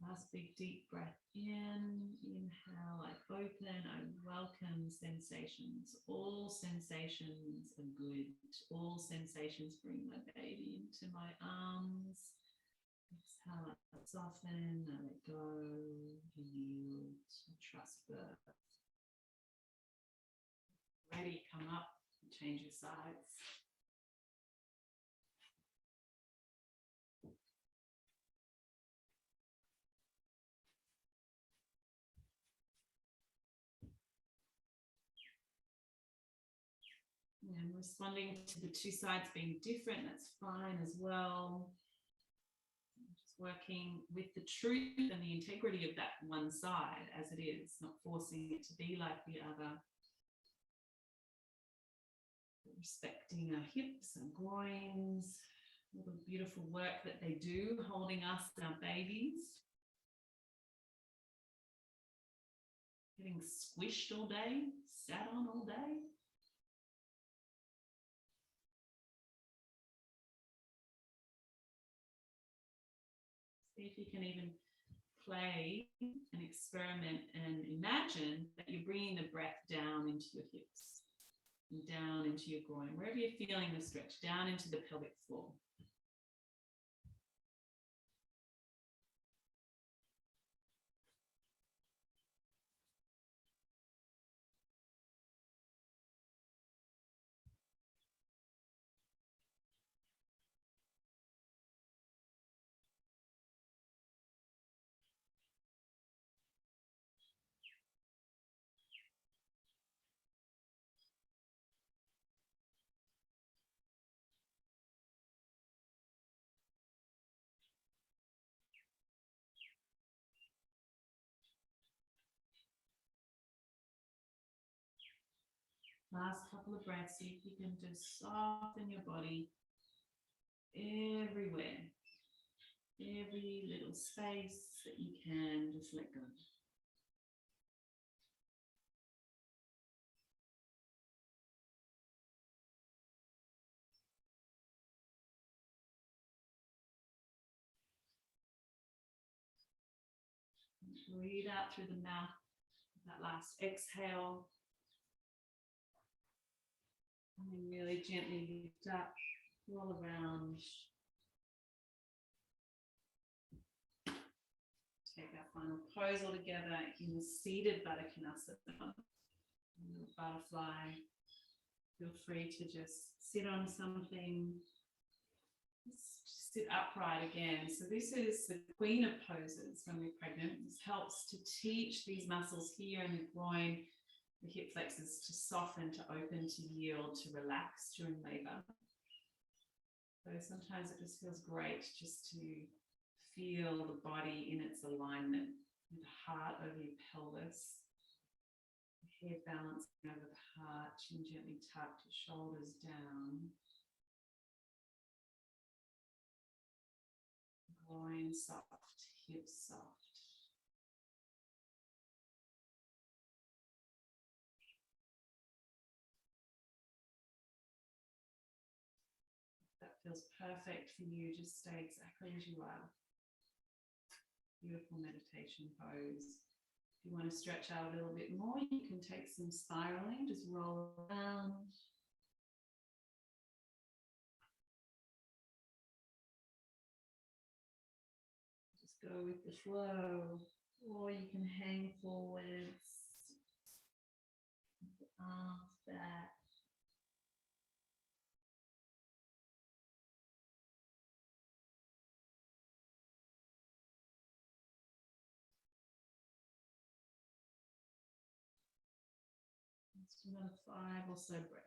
Last big deep breath in, inhale, I open, I welcome sensations. All sensations are good. All sensations bring my baby into my arms. Exhale, I soften, I let go, I yield, I trust birth. Ready, come up, change your sides. And responding to the two sides being different, that's fine as well. Just working with the truth and the integrity of that one side as it is, not forcing it to be like the other. Respecting our hips and groins, all the beautiful work that they do, holding us and our babies. Getting squished all day, sat on all day. See if you can even play and experiment and imagine that you're bringing the breath down into your hips and down into your groin, wherever you're feeling the stretch, down into the pelvic floor. Last couple of breaths, see if you can just soften your body everywhere. Every little space that you can, just let go. Breathe out through the mouth. That last exhale. And then really gently lift up, roll around. Take that final pose all together in the seated Buttercan. Butterfly. Feel free to just sit on something. Just sit upright again. So this is the queen of poses when we're pregnant. This helps to teach these muscles here in the groin, the hip flexors, to soften, to open, to yield, to relax during labor. So sometimes it just feels great just to feel the body in its alignment, with the heart over your pelvis, the head balancing over the heart, chin gently tucked, shoulders down. Groin soft, hips soft. If that feels perfect for you, just stay exactly as you are. Beautiful meditation pose. If you want to stretch out a little bit more, you can take some spiraling, just roll around. Go with the flow, or you can hang forwards, the arms back. Just another 5 or so breaths.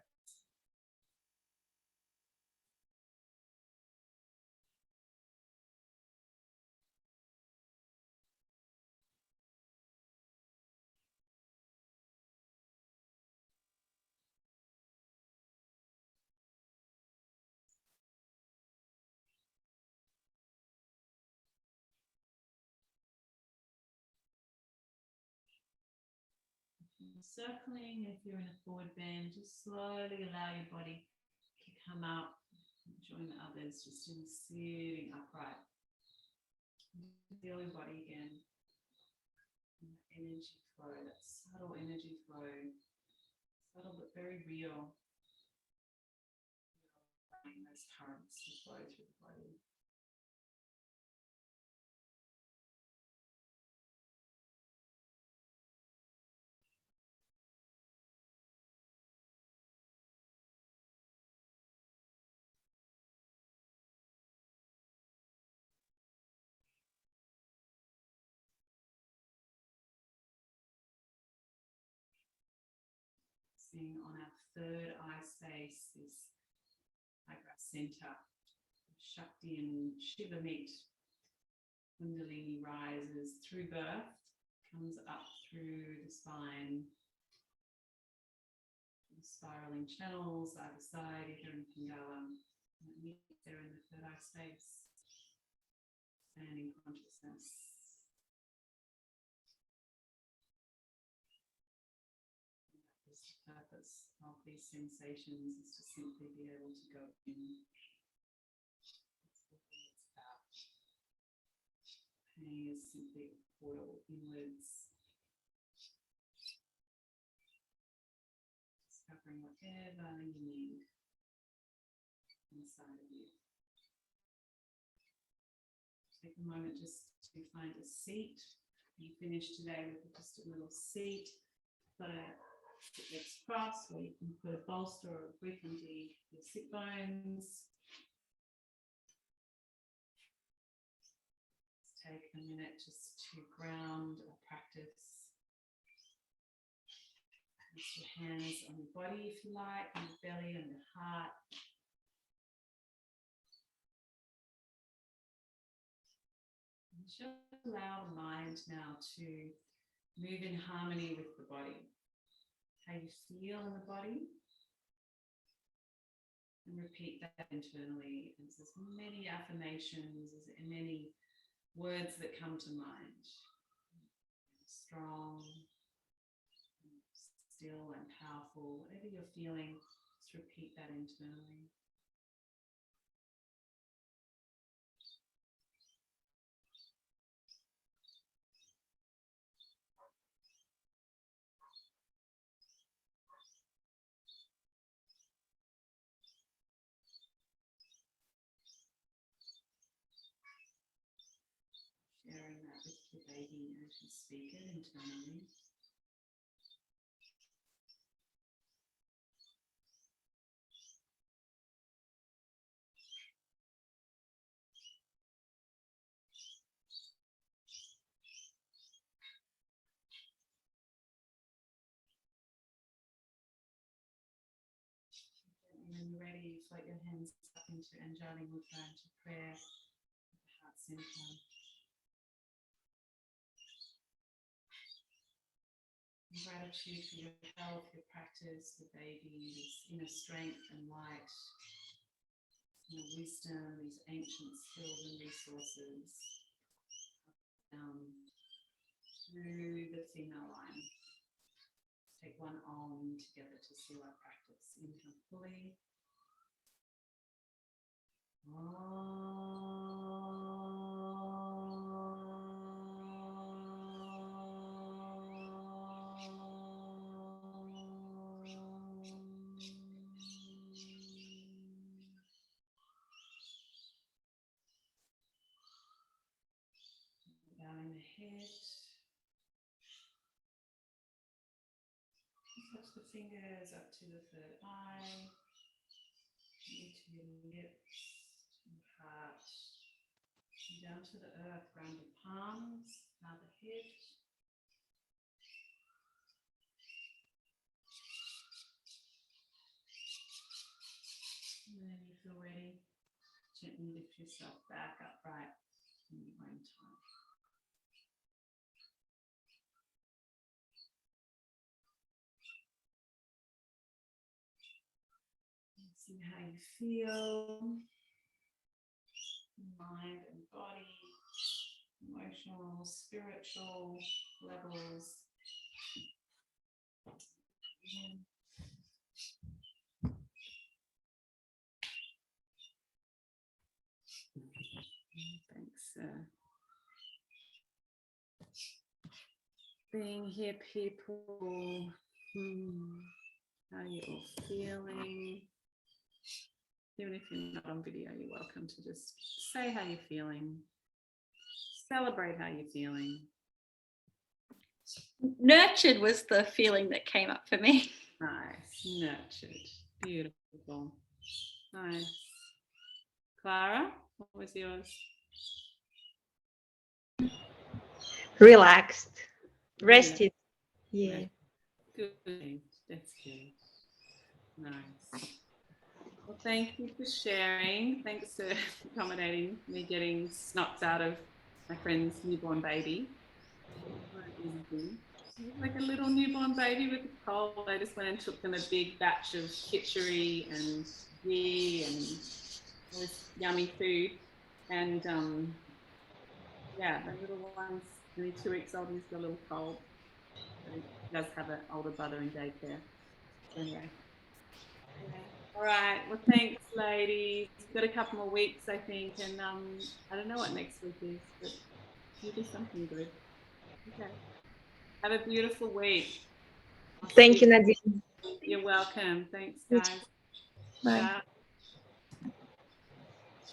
Circling, if you're in a forward bend, just slowly allow your body to come up. Join the others just in sitting upright. Feel your body again. And the energy flow, that subtle energy flow, subtle but very real. Allowing those currents to flow through the body. On our third eye space, this eyebrow center, Shakti and Shiva meet. Kundalini rises through birth, comes up through the spine, spiraling channels either side, either in Pingala, and it meets there in the third eye space, expanding consciousness. The purpose of these sensations is to simply be able to go in. That's what it's about. Pain is simply portal inwards. Discovering whatever you need inside of you. Take a moment just to find a seat. You finish today with just a little seat. Put a legs crossed, or you can put a bolster or a brick under your sit bones. Let's take a minute just to ground or practice. Place your hands on your body if you like, on your belly, on your heart. And just allow the mind now to move in harmony with the body. How you feel in the body. And repeat that internally. There's as many affirmations, as many words that come to mind. Strong, still and powerful. Whatever you're feeling, just repeat that internally. Sharing that with your baby as you speak it internally. And when you're ready, float your hands up into Anjali Mudra, into prayer, at the heart center. Gratitude for your health, your practice, the baby, this inner strength and light, inner wisdom, these ancient skills and resources down through the female line. Take one Om together to seal our practice. Inhale fully. Bowing the head. Touch the fingers up to the third eye, into your lips, and heart, and down to the earth, round your palms, bow the head. And then if you're ready, gently lift yourself back upright in your own time. See how you feel, mind and body, emotional, spiritual levels. Thanks. Being here, people. How are you all feeling? Even if you're not on video, you're welcome to just say how you're feeling. Celebrate how you're feeling. Nurtured was the feeling that came up for me. Nice. Nurtured. Beautiful. Nice. Clara, what was yours? Relaxed, rested. Yeah. Good. That's good. Nice. Well, thank you for sharing. Thanks for accommodating me getting snots out of my friend's newborn baby. Like a little newborn baby with a cold. I just went and took them a big batch of kitchery and ghee and all this yummy food. And yeah, the little one's only 2 weeks old and he's got a little cold. So he does have an older brother in daycare. So anyway. Yeah. All right. Well, thanks, ladies. We've got a couple more weeks, I think, and I don't know what next week is, but you do something good. Okay. Have a beautiful week. Thank you, Nadine. You're welcome. Thanks, You guys. Bye. Bye.